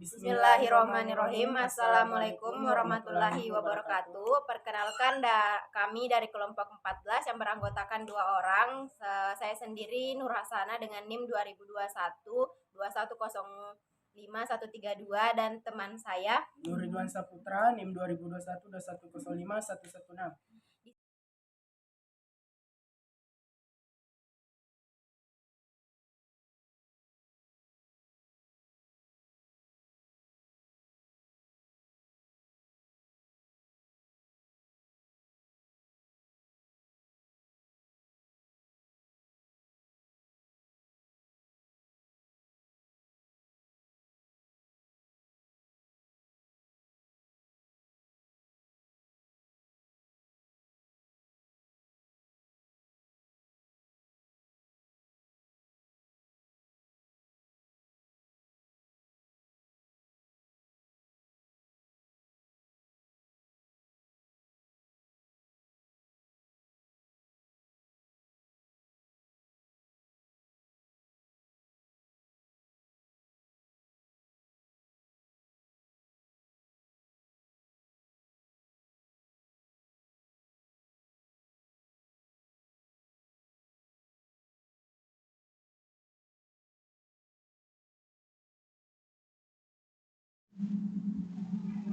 Bismillahirrahmanirrahim. Assalamualaikum warahmatullahi wabarakatuh. Perkenalkan kami dari kelompok 14 yang beranggotakan 2 orang. Saya sendiri Nur Hasana dengan NIM 2021 2105132 dan teman saya Nur Ridwan Saputra NIM 2021 2105116.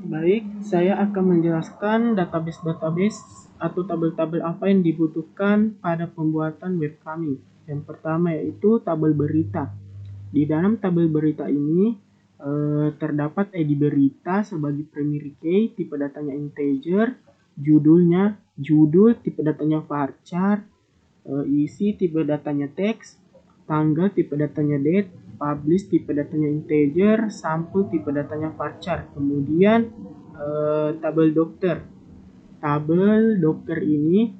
Baik, saya akan menjelaskan database atau tabel-tabel apa yang dibutuhkan pada pembuatan web kami. Yang pertama yaitu tabel berita. Di dalam tabel berita ini terdapat ID berita sebagai primary key, tipe datanya integer, judulnya, judul, tipe datanya varchar, isi, tipe datanya teks, tanggal, tipe datanya date, publish, tipe datanya integer, sampel, tipe datanya varchar. Kemudian tabel dokter. Tabel dokter ini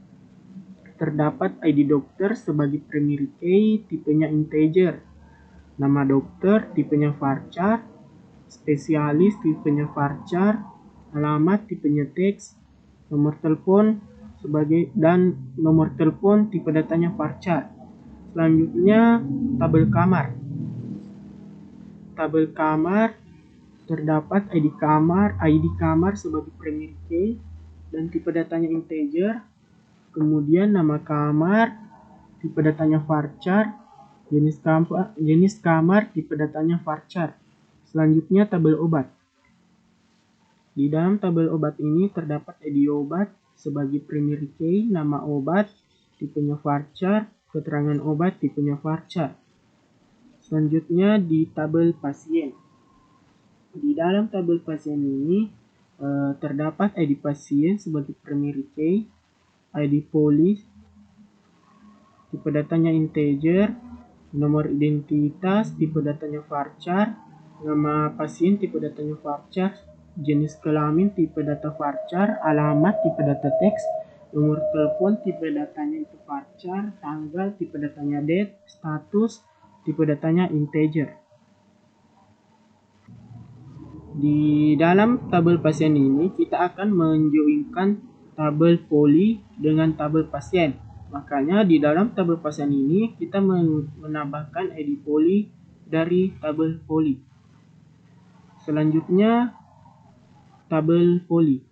terdapat ID dokter sebagai primary key, tipenya integer, nama dokter, tipenya varchar, spesialis, tipenya varchar, alamat, tipenya teks, nomor telepon dan nomor telepon, tipe datanya varchar. Selanjutnya tabel kamar. Tabel kamar terdapat ID kamar sebagai primary key dan tipe datanya integer. Kemudian nama kamar, tipe datanya varchar, jenis kamar, tipe datanya varchar. Selanjutnya tabel obat. Di dalam tabel obat ini terdapat ID obat sebagai primary key, nama obat, tipenya varchar, keterangan obat, tipenya varchar. Selanjutnya di tabel pasien. Di dalam tabel pasien ini terdapat ID pasien sebagai primary key, ID polis, tipe datanya integer, nomor identitas, tipe datanya varchar, nama pasien, tipe datanya varchar, jenis kelamin, tipe data varchar, alamat, tipe data teks, nomor telepon, tipe datanya itu varchar, tanggal, tipe datanya date, status, tipe datanya integer. Di dalam tabel pasien ini kita akan menjoinkan tabel poli dengan tabel pasien. Makanya di dalam tabel pasien ini kita menambahkan ID poli dari tabel poli. Selanjutnya tabel poli.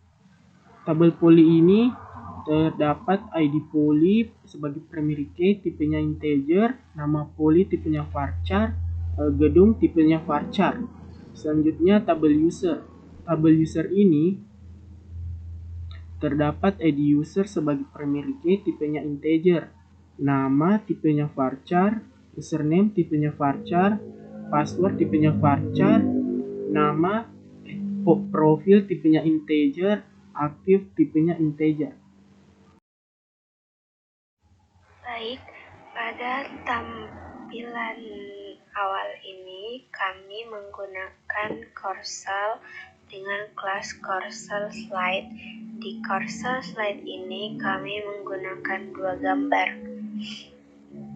Tabel poli ini terdapat ID poli sebagai primary key, tipenya integer, nama poli, tipenya varchar, gedung, tipenya varchar. Selanjutnya tabel user. Tabel user ini terdapat ID user sebagai primary key, tipenya integer, nama, tipenya varchar, username, tipenya varchar, password, tipenya varchar, nama, profil, tipenya integer, aktif, tipenya integer. Baik, pada tampilan awal ini kami menggunakan Corsal dengan kelas Corsal Slide. Di Corsal Slide ini kami menggunakan 2 gambar.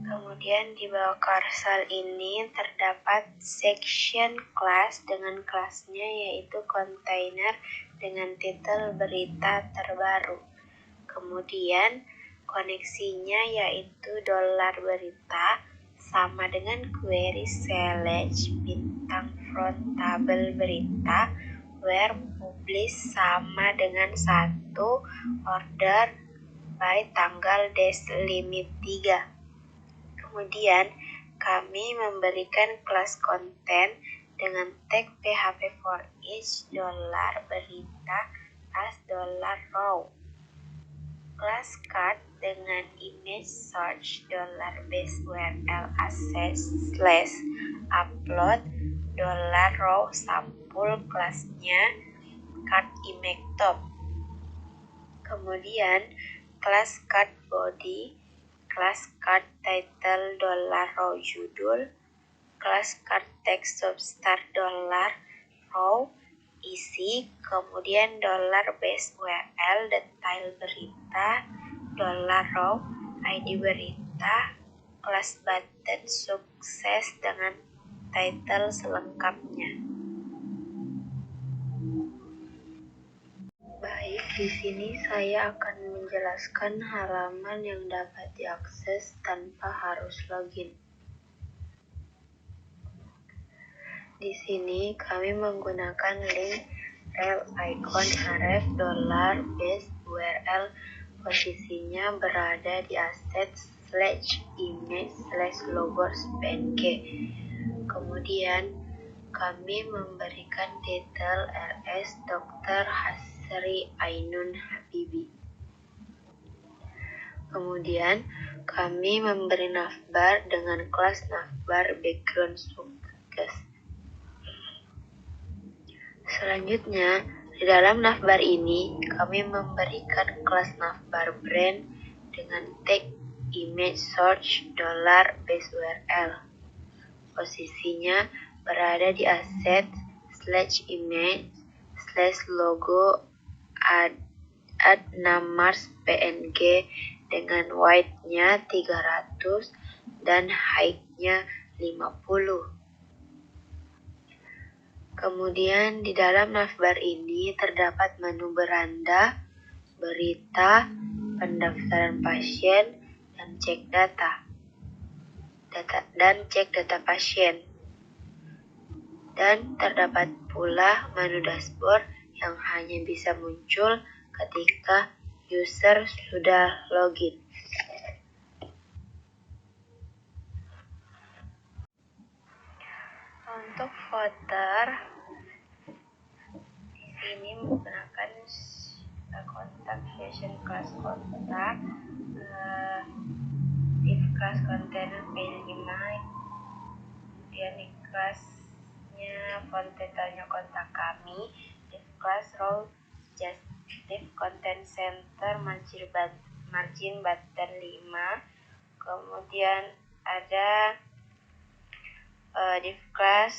Kemudian di bawah Corsal ini terdapat section class dengan kelasnya yaitu container dengan titel berita terbaru. Kemudian koneksinya yaitu $berita sama dengan query select bintang frontable berita were published sama dengan 1 order by tanggal limit 3. Kemudian kami memberikan kelas konten dengan tag PHP for each $berita as $raw. Kelas card dengan image search $base URL access /upload $raw sampul kelasnya card image top. Kemudian kelas card body, kelas card title $raw judul, kelas card text substart $raw isi, kemudian $base URL detail berita $raw ID berita, kelas button sukses dengan title selengkapnya. Baik, di sini saya akan menjelaskan halaman yang dapat diakses tanpa harus login. Di sini kami menggunakan link rel icon href $base URL, posisinya berada di aset /image/logos.png. Kemudian kami memberikan detail RS Dr. Hasri Ainun Habibi. Kemudian kami memberi navbar dengan kelas navbar background sukses. Selanjutnya, di dalam navbar ini kami memberikan kelas navbar brand dengan tag image search $base URL. Posisinya berada di aset /image/logo add numbers png dengan width-nya 300 dan height-nya 50. Kemudian di dalam navbar ini terdapat menu beranda, berita, pendaftaran pasien, dan cek data pasien. Dan terdapat pula menu dashboard yang hanya bisa muncul ketika user sudah login. Untuk footer, di sini menggunakan kontak session class kontak, div class container P5, kemudian di kelasnya font titlenya kontak kami, div class row just div content center margin button 5, kemudian ada div class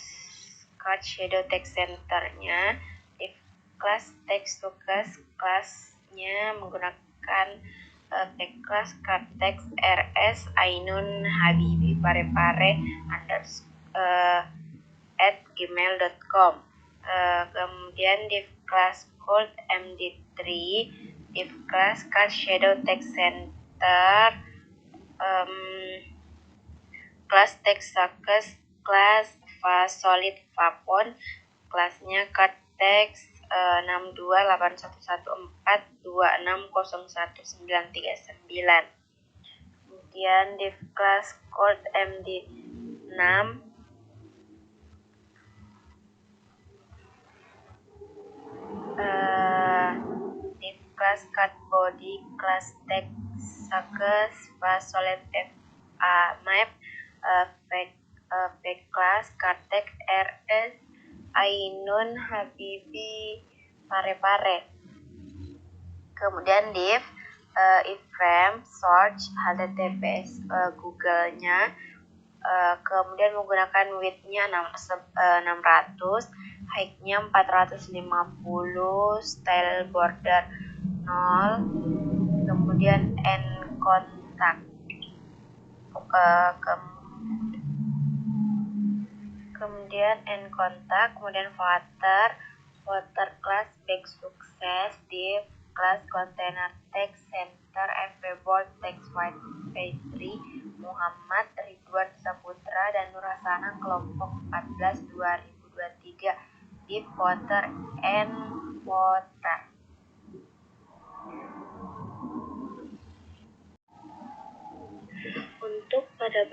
card shadow text centernya, div class text focus kelasnya menggunakan tag class card text rs Ainun Habibi Parepare @gmail.com. Kemudian div class code md3, div class card shadow text center, kelas text success, kelas solid fapon, kelasnya card text 62811426011939. Kemudian div class code md6, div class card body, kelas text success, solid map, class card text rs Ainun Habibi Parepare. Kemudian div iframe search https Google-nya, kemudian menggunakan width-nya 600, height-nya 450, style border 0, kemudian end contact. Kemudian end contact, kemudian footer class back sukses, div class container text center fboard text white page 3 Muhammad Ridwan Saputra dan Nurhasana kelompok 14 2023. div footer and footer. Untuk pada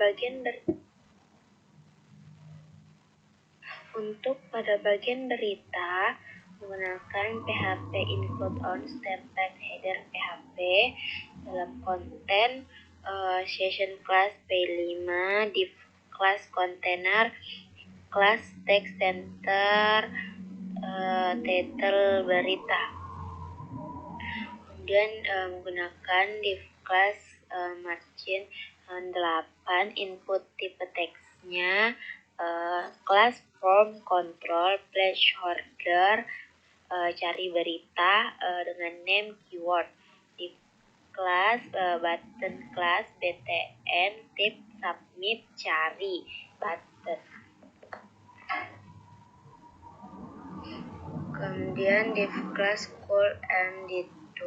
bagian berita menggunakan PHP include on template header PHP dalam konten session class P5, div class container, class text center, title berita. Kemudian menggunakan div class margin 8, input tipe teksnya, class form control placeholder, cari berita dengan name keyword, div class button class btn tip submit cari button. Kemudian div class call md2,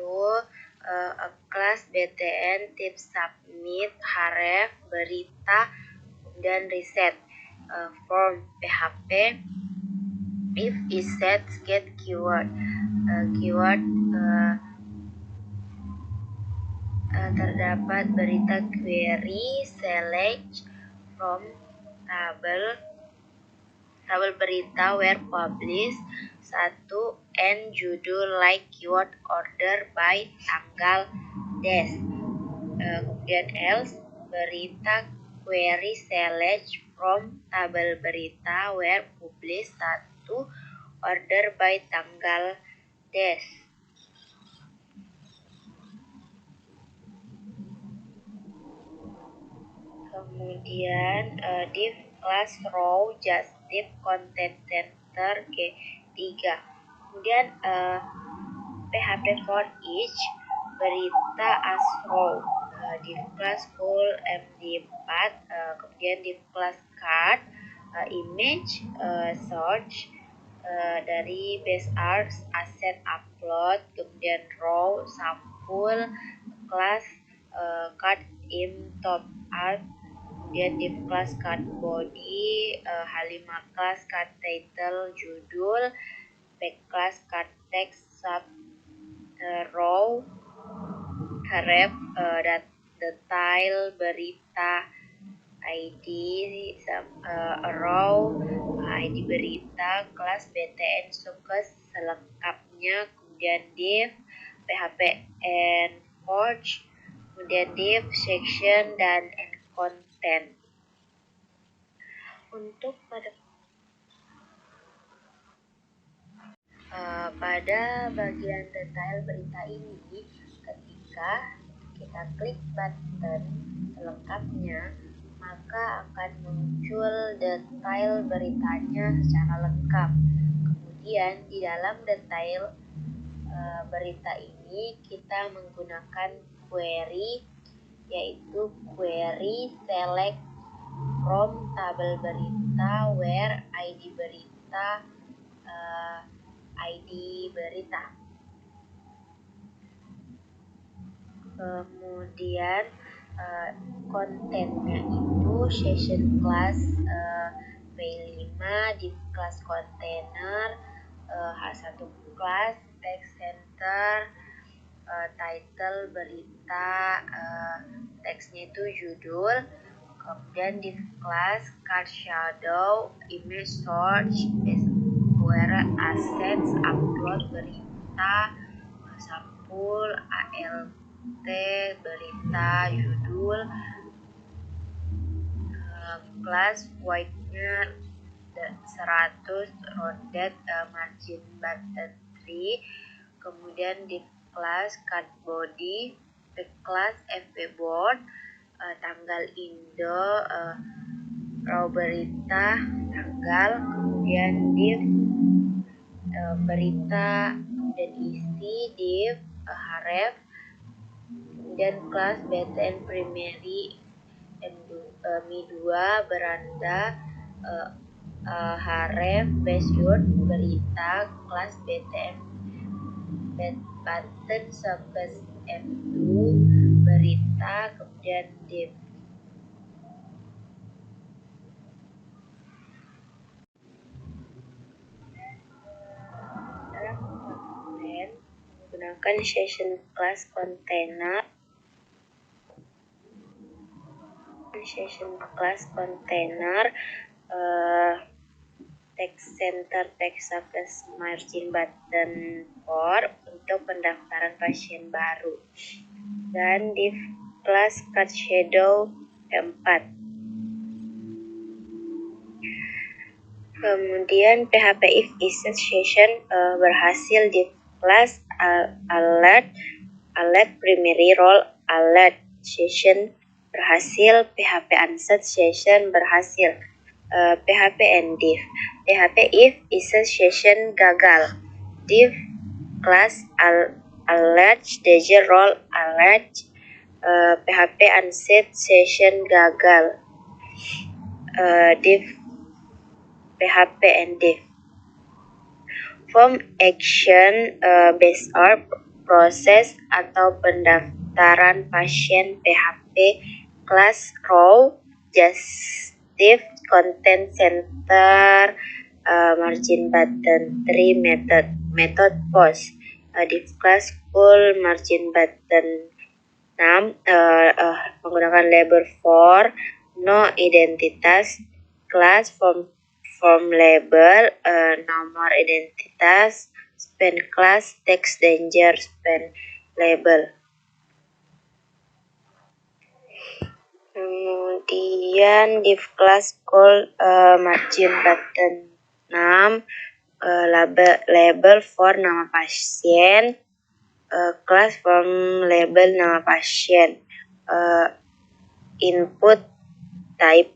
a class btn tip submit href berita, kemudian reset form php if is set get keyword, keyword terdapat berita query select from tabel berita where published 1 and judul like keyword order by tanggal dash. Kemudian else berita query select from tabel berita where published 1 order by tanggal dash. Kemudian div class row just div content center G3. Kemudian PHP for each berita as row, div class full md4, kemudian div class card image search dari base arts asset upload, kemudian row sampul class card im top art, kemudian div class card body, h5 class card title judul, back class card text sub row href detail berita ID row ID berita kelas btn sukses selengkapnya, kemudian div php and forge, kemudian div section dan end content. Untuk pada bagian detail berita ini, ketika kita klik button selengkapnya, maka akan muncul detail beritanya secara lengkap. Kemudian di dalam detail berita ini kita menggunakan query, yaitu query select from tabel berita where ID berita Kemudian kontennya itu session class P5, div class container, H1 class text center, title berita, teksnya itu judul, kemudian div class card shadow, image search, where assets upload berita, sampul, alt berita judul, class white-nya 100 rounded margin button 3, kemudian div class card body, back class fb board, tanggal indo, row berita tanggal, kemudian div berita, kemudian isi div href, kemudian kelas btn primary mi2 beranda, href password berita kelas btn button sukses m2 berita, kemudian div. menggunakan session class container text center text subclass margin button for untuk pendaftaran pasien baru, dan div class cut shadow 4. Kemudian PHP if isset session berhasil div class alert primary role alert session berhasil, PHP unset session berhasil. PHP and div. PHP if isset session gagal, div class alert danger role alert. PHP unset session gagal, div PHP and div. Form action based on proses atau pendaftaran pasien PHP class row justif content center margin button 3 method post div class full margin button 6 menggunakan label for no identitas class form label nomor identitas span class text danger span label. Kemudian div class call margin button 6 label for nama pasien, class form label nama pasien, input type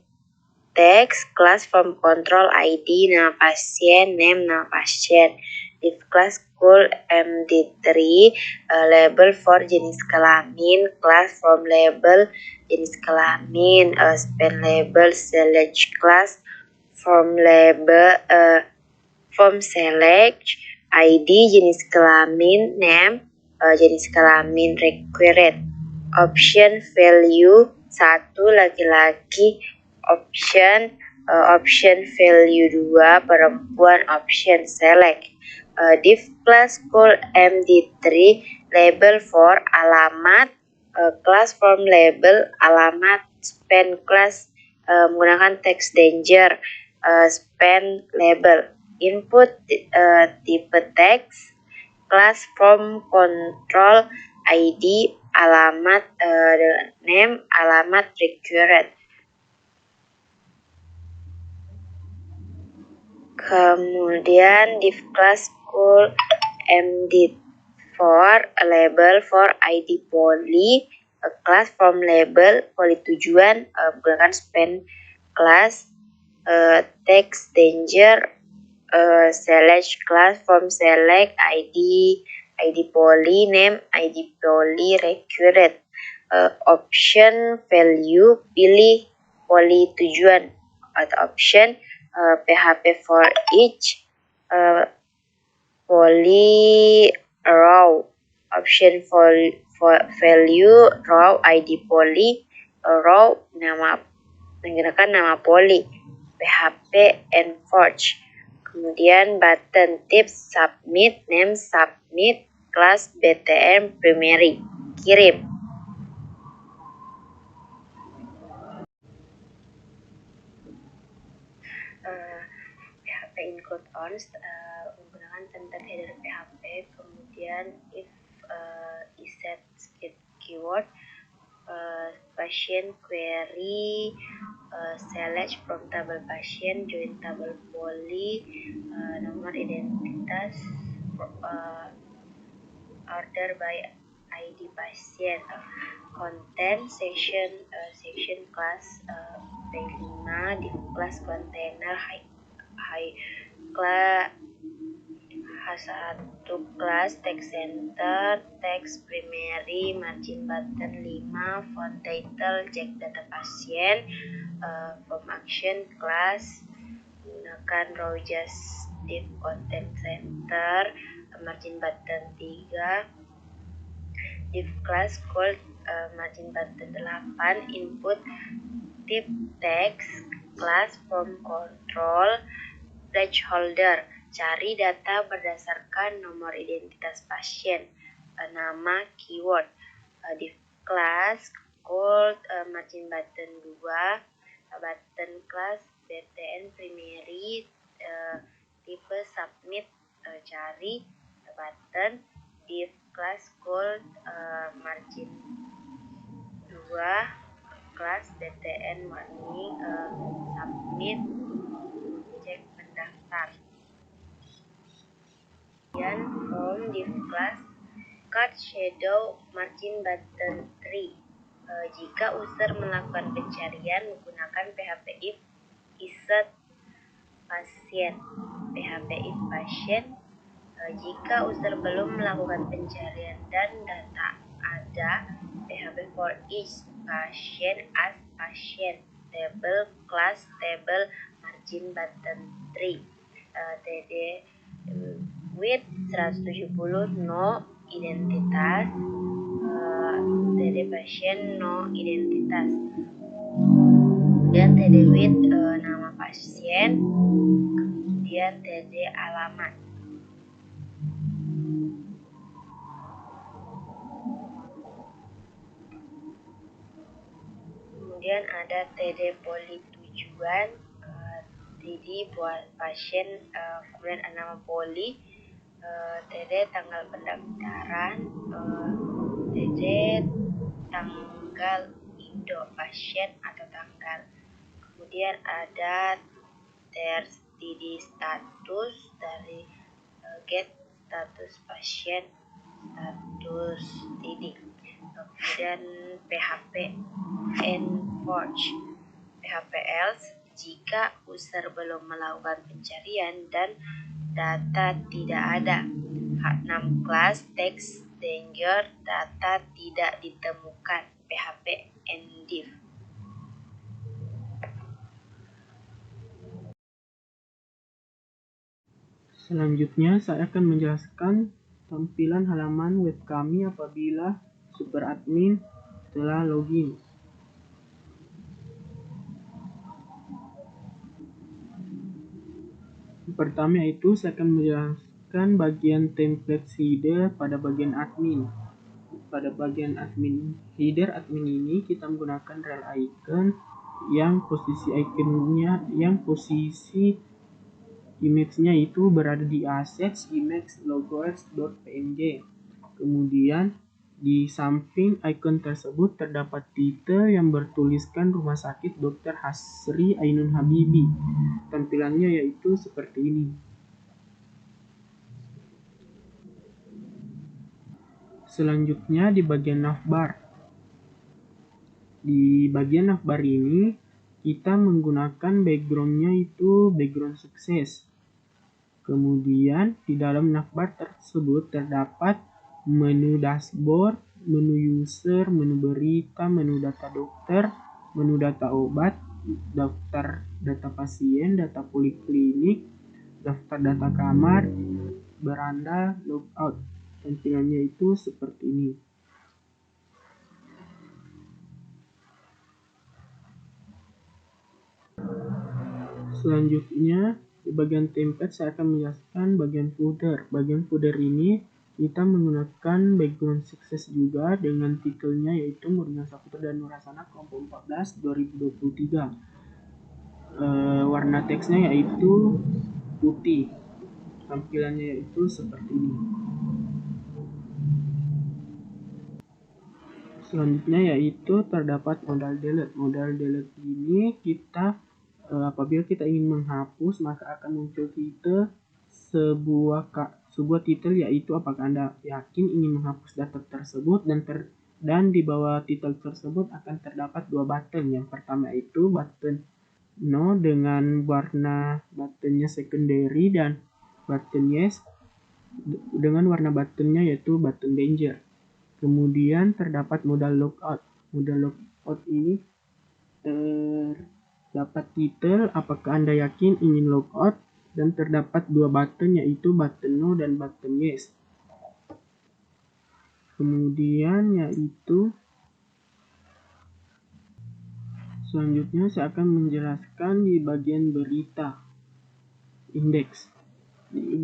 text, class form control ID nama pasien, name nama pasien, div class cool MD3 label for jenis kelamin, class form label jenis kelamin, span label select class form label form select ID jenis kelamin, name jenis kelamin, required option value 1 laki-laki, option value 2 perempuan, option select. Div class call MD3 label for alamat, class form label alamat, span class menggunakan text danger, span label, input tipe text, class form control ID alamat, name alamat, required. Kemudian div class cool MD4 label for ID poly, class form label poly tujuan menggunakan span class, text danger, select class form select ID poly, name ID poly, required. Option value pilih poly tujuan atau option PHP for each poly row, option for value row ID poly row nama menggunakan nama poly, PHP enforce. Kemudian button tips submit, name submit, class BTM primary, kirim. PHP include ons menggunakan template header PHP, kemudian if isset keyword, pasien query, select from table pasien, join table poly, nomor identitas, order by ID pasien, content section class P5, div class container high class H1 class text center text primary margin button 5 font title check data pasien, form action class menggunakan row just div content center margin button 3, div class called margin button 8, input type text, class form control placeholder, cari data berdasarkan nomor identitas pasien, nama keyword. Div class called margin button 2, button class btn primary, tipe submit, cari button. Div class called margin 2, class btn warning, submit, cek mendaftar. Kemudian from div class card shadow margin button 3. Jika user melakukan pencarian menggunakan PHP if insert pasien, PHP if pasien. Jika user belum melakukan pencarian dan data ada, PHP for each pasien as pasien, table class table margin button 3. TD with 170 no identitas, TD pasien no identitas. Kemudian TD with nama pasien, kemudian TD alamat. Kemudian ada TD poli tujuan, TD buat pasien, kemudian ada nama poli, TD tanggal pendaftaran, TD tanggal Indo pasien atau tanggal. Kemudian ada TD status dari get status pasien, status TD. Kemudian PHP enforce, PHP else jika user belum melakukan pencarian dan data tidak ada. H6 class text danger data tidak ditemukan, PHP endiv. Selanjutnya saya akan menjelaskan tampilan halaman web kami apabila super admin telah login. Pertama yaitu saya akan menjelaskan bagian template header pada bagian admin. Pada bagian admin header admin ini kita menggunakan rel icon yang posisi image-nya itu berada di assets image logox.png. Kemudian di samping icon tersebut terdapat titel yang bertuliskan Rumah Sakit Dr. Hasri Ainun Habibi. Tampilannya yaitu seperti ini. Selanjutnya di bagian navbar. Di bagian navbar ini kita menggunakan backgroundnya itu background sukses. Kemudian di dalam navbar tersebut terdapat menu dashboard, menu user, menu berita, menu data dokter, menu data obat, daftar data pasien, data poliklinik, daftar data kamar, beranda, logout. Tampilannya itu seperti ini. Selanjutnya di bagian template saya akan menjelaskan bagian footer. Bagian footer ini kita menggunakan background sukses juga dengan titelnya yaitu Murnia Saputra dan Nurhasana kelompok 14 2023. Warna teksnya yaitu putih. Tampilannya yaitu seperti ini. Selanjutnya yaitu terdapat modal delete. Modal delete ini kita apabila kita ingin menghapus maka akan muncul titel sebuah titel yaitu apakah Anda yakin ingin menghapus data tersebut dan di bawah titel tersebut akan terdapat dua button. Yang pertama itu button no dengan warna buttonnya secondary dan button yes dengan warna buttonnya yaitu button danger. Kemudian terdapat modal logout. Modal logout ini terdapat titel apakah Anda yakin ingin logout dan terdapat dua button yaitu button no dan button yes. Kemudian yaitu selanjutnya saya akan menjelaskan di bagian berita indeks. Di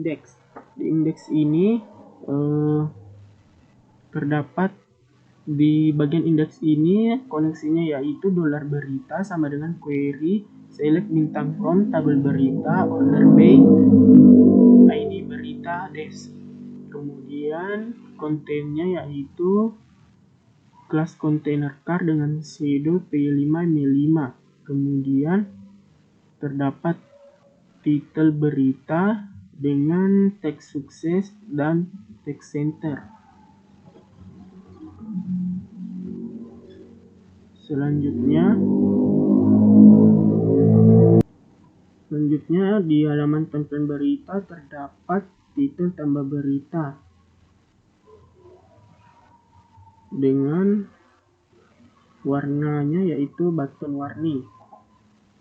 indeks ini terdapat di bagian indeks ini koneksinya yaitu dolar berita sama dengan query select bintang from tabel berita order by ID berita des. Kemudian kontennya yaitu kelas container car dengan shadow P5M5. Kemudian terdapat titel berita dengan teks sukses dan teks center. Selanjutnya di halaman tampilan berita terdapat titel tambah berita dengan warnanya yaitu button warni.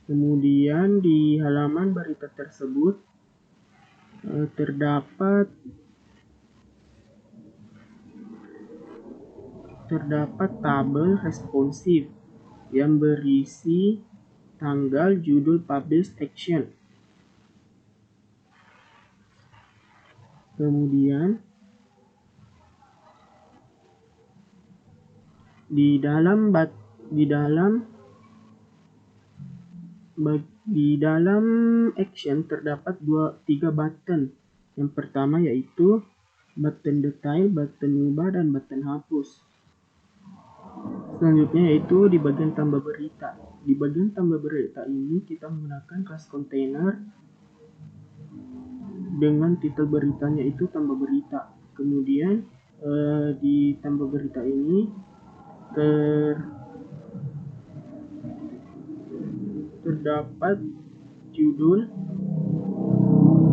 Kemudian di halaman berita tersebut terdapat tabel responsif yang berisi tanggal, judul, publish, action. Kemudian di dalam action terdapat 3 button. Yang pertama yaitu button detail, button ubah, dan button hapus. Selanjutnya yaitu di bagian tambah berita. Di bagian tambah berita ini kita menggunakan kelas container dengan titel beritanya itu tambah berita. Kemudian di tambah berita ini terdapat judul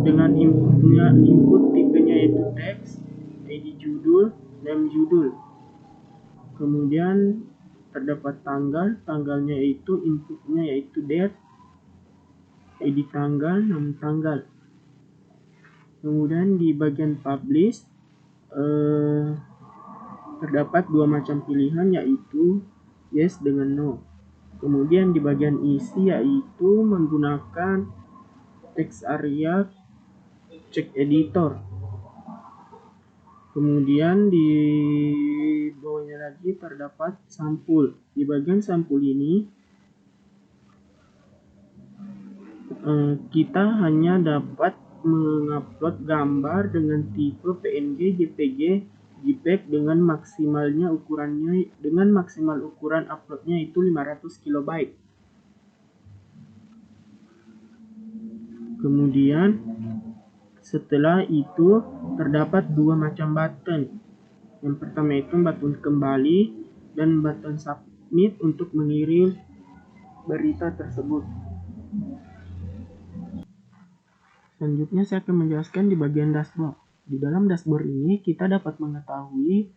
dengan input tipenya yaitu teks, ID judul, name judul. Kemudian terdapat tanggalnya yaitu inputnya yaitu date, ID tanggal, nama tanggal. Kemudian di bagian publish terdapat 2 macam pilihan yaitu yes dengan no. Kemudian di bagian isi yaitu menggunakan text area check editor. Kemudian di bawahnya lagi terdapat sampul. Di bagian sampul ini kita hanya dapat mengupload gambar dengan tipe PNG, JPG, JPEG dengan maksimal ukuran uploadnya itu 500 KB. Kemudian setelah itu terdapat 2 macam button. Yang pertama itu button kembali dan button submit untuk mengirim berita tersebut. Selanjutnya saya akan menjelaskan di bagian dashboard. Di dalam dashboard ini kita dapat mengetahui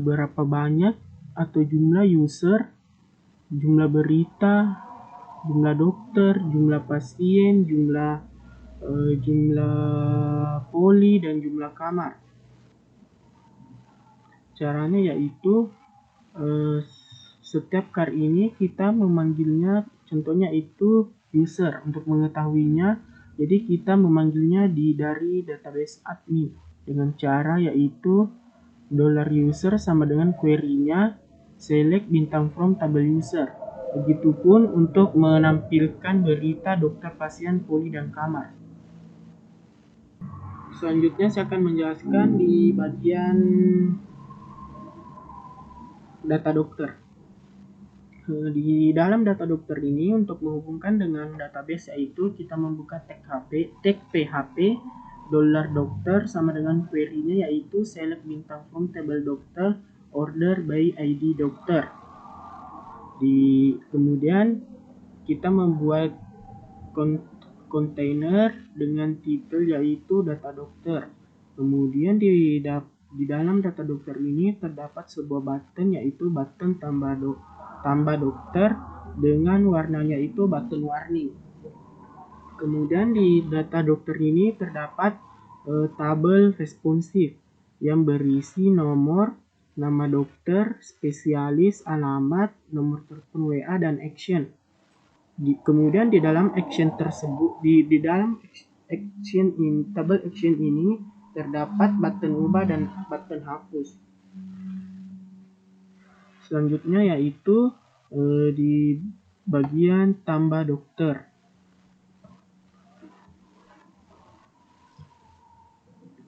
berapa banyak atau jumlah user, jumlah berita, jumlah dokter, jumlah pasien, jumlah poli, dan jumlah kamar. Caranya yaitu setiap car ini kita memanggilnya, contohnya itu user. Untuk mengetahuinya, jadi kita memanggilnya dari database admin dengan cara yaitu $user sama dengan query-nya select bintang from tabel user. Begitupun untuk menampilkan berita dokter, pasien, poli, dan kamar. Selanjutnya saya akan menjelaskan di bagian data dokter. Di dalam data dokter ini untuk menghubungkan dengan database yaitu kita membuka tag PHP $dokter sama dengan query-nya yaitu select bintang from table dokter order by ID dokter. Kemudian kita membuat kontainer dengan titel yaitu data dokter. Kemudian di dalam data dokter ini terdapat sebuah button yaitu button tambah dokter dengan warnanya itu button warni. Kemudian di data dokter ini terdapat tabel responsif yang berisi nomor, nama dokter, spesialis, alamat, nomor telepon WA, dan action. Kemudian di dalam action tersebut, di dalam tabel action ini terdapat button ubah dan button hapus. Selanjutnya yaitu di bagian tambah dokter.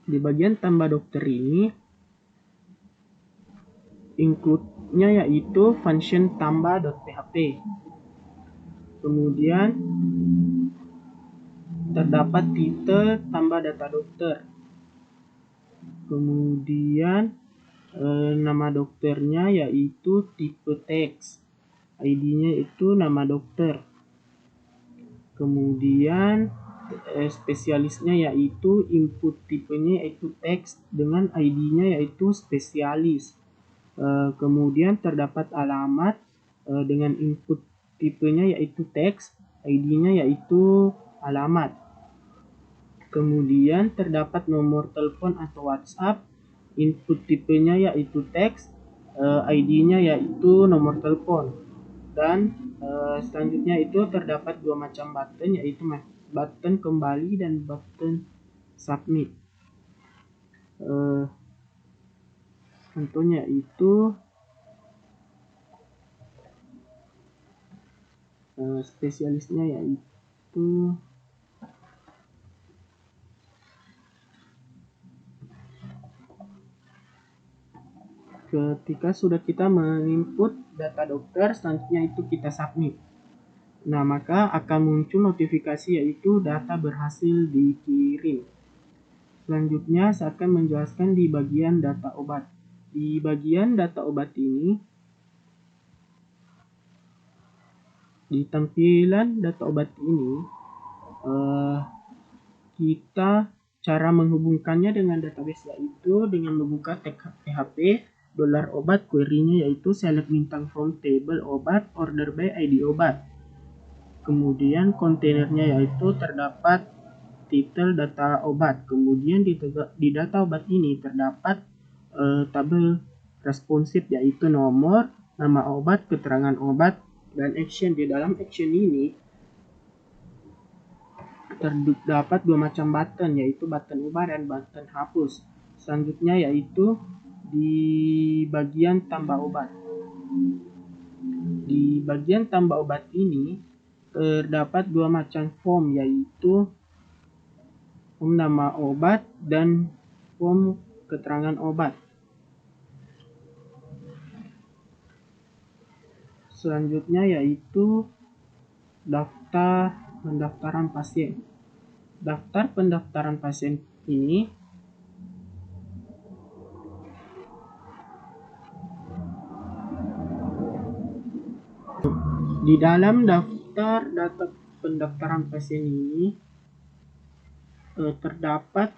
Di bagian tambah dokter ini include-nya yaitu function tambah.php. Kemudian terdapat titel tambah data dokter. Kemudian nama dokternya yaitu tipe teks. ID-nya itu nama dokter. Kemudian spesialisnya yaitu input tipenya yaitu teks dengan ID-nya yaitu spesialis. Kemudian terdapat alamat dengan input tipenya yaitu teks, ID-nya yaitu alamat. Kemudian terdapat nomor telepon atau WhatsApp, input tipenya yaitu teks, ID-nya yaitu nomor telepon. Dan selanjutnya itu terdapat dua macam button, yaitu button kembali dan button submit. Contohnya itu spesialisnya yaitu ketika sudah kita menginput data dokter, selanjutnya itu kita submit. Nah, maka akan muncul notifikasi yaitu data berhasil dikirim. Selanjutnya saya akan menjelaskan di bagian data obat. Di bagian data obat ini, di tampilan data obat ini, kita cara menghubungkannya dengan database yaitu dengan membuka tag PHP $obat, query-nya yaitu select bintang from table obat, order by ID obat. Kemudian kontainernya yaitu terdapat titel data obat. Kemudian di data obat ini terdapat tabel responsif yaitu nomor, nama obat, keterangan obat, dan action. Di dalam action ini terdapat dua macam button yaitu button ubah dan button hapus. Selanjutnya yaitu di bagian tambah obat. Di bagian tambah obat ini terdapat dua macam form yaitu form nama obat dan form keterangan obat. Selanjutnya yaitu daftar pendaftaran pasien. Daftar pendaftaran pasien ini di dalam daftar data pendaftaran pasien ini terdapat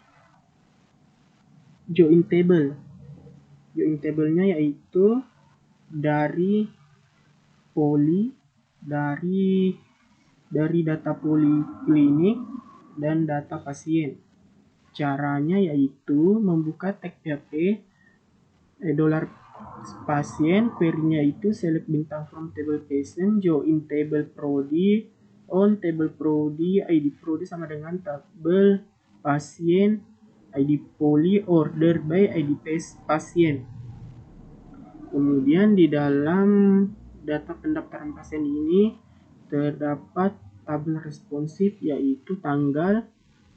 join table. Join table-nya yaitu dari data poliklinik dan data pasien. Caranya yaitu membuka tag PHP $pasien, query-nya itu select bintang from table patient, join table prodi, on table prodi, ID prodi sama dengan tabel pasien, ID poli, order by ID pasien. Kemudian di dalam data pendaftaran pasien ini terdapat tabel responsif yaitu tanggal,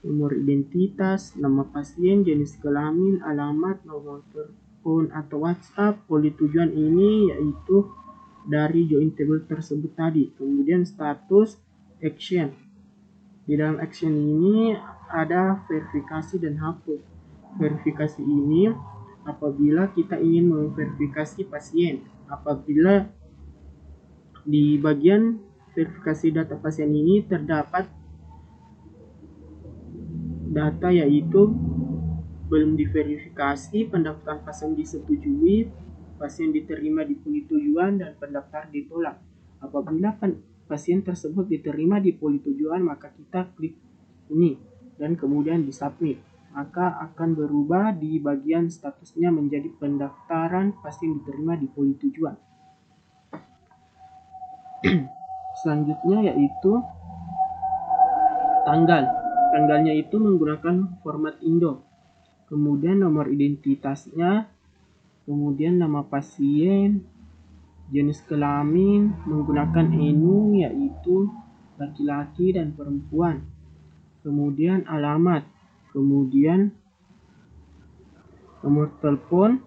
nomor identitas, nama pasien, jenis kelamin, alamat, nomor telepon atau WhatsApp. Poli tujuan ini yaitu dari join table tersebut tadi. Kemudian status action. Di dalam action ini ada verifikasi dan hapus. Verifikasi ini apabila kita ingin memverifikasi pasien. Apabila di bagian verifikasi data pasien ini terdapat data yaitu belum diverifikasi, pendaftaran pasien disetujui, pasien diterima di poli tujuan, dan pendaftar ditolak. Apabila pasien tersebut diterima di poli tujuan, maka kita klik ini dan kemudian disubmit. Maka akan berubah di bagian statusnya menjadi pendaftaran pasien diterima di poli tujuan. Selanjutnya yaitu tanggal. Tanggalnya itu menggunakan format Indo. Kemudian nomor identitasnya, kemudian nama pasien, jenis kelamin menggunakan enu yaitu laki-laki dan perempuan, kemudian alamat, kemudian nomor telepon,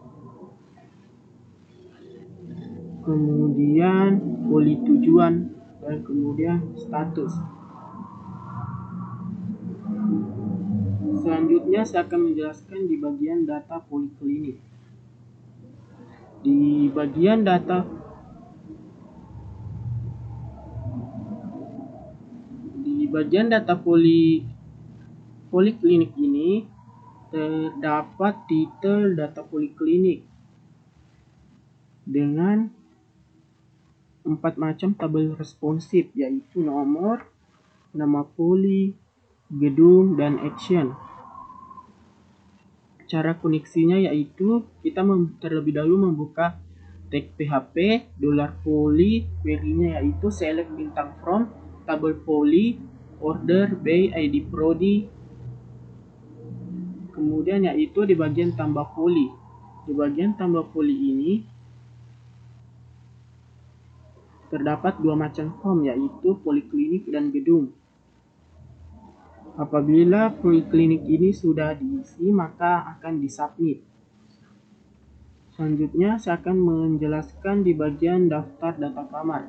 kemudian poli tujuan, dan kemudian status. Selanjutnya saya akan menjelaskan di bagian data poliklinik. Di bagian data poliklinik ini terdapat detail data poliklinik dengan 4 macam tabel responsif, yaitu nomor, nama poli, gedung, dan action. Cara koneksinya yaitu kita terlebih dahulu membuka tag PHP $poli, query-nya yaitu select bintang from tabel poli, order by ID prodi, kemudian yaitu di bagian tambah poli. Di bagian tambah poli ini terdapat 2 macam form, yaitu poliklinik dan gedung. Apabila poliklinik ini sudah diisi, maka akan disubmit. Selanjutnya saya akan menjelaskan di bagian daftar data kamar.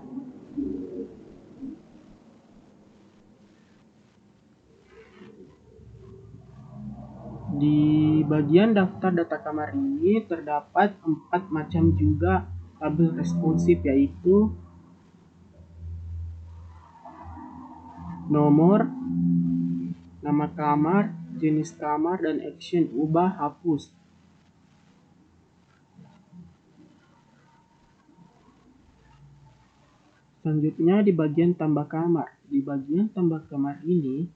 Di bagian daftar data kamar ini terdapat 4 macam juga tabel responsif, yaitu nomor, nama kamar, jenis kamar, dan action ubah hapus. Selanjutnya di bagian tambah kamar. Di bagian tambah kamar ini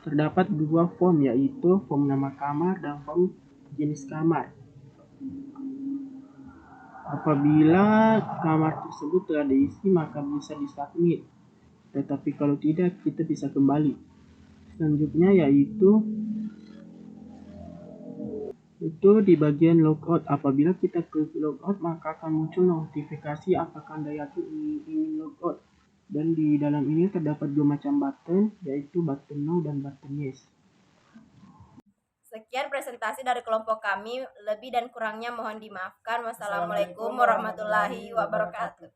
terdapat 2 form, yaitu form nama kamar dan form jenis kamar. Apabila kamar tersebut telah diisi, maka bisa disubmit. Tetapi kalau tidak, kita bisa kembali. Selanjutnya yaitu di bagian logout. Apabila kita klik logout, maka akan muncul notifikasi apakah Anda yakin ingin logout. Dan di dalam ini terdapat 2 macam button, yaitu button no dan button yes. Sekian presentasi dari kelompok kami, lebih dan kurangnya mohon dimaafkan. Wassalamualaikum warahmatullahi wabarakatuh.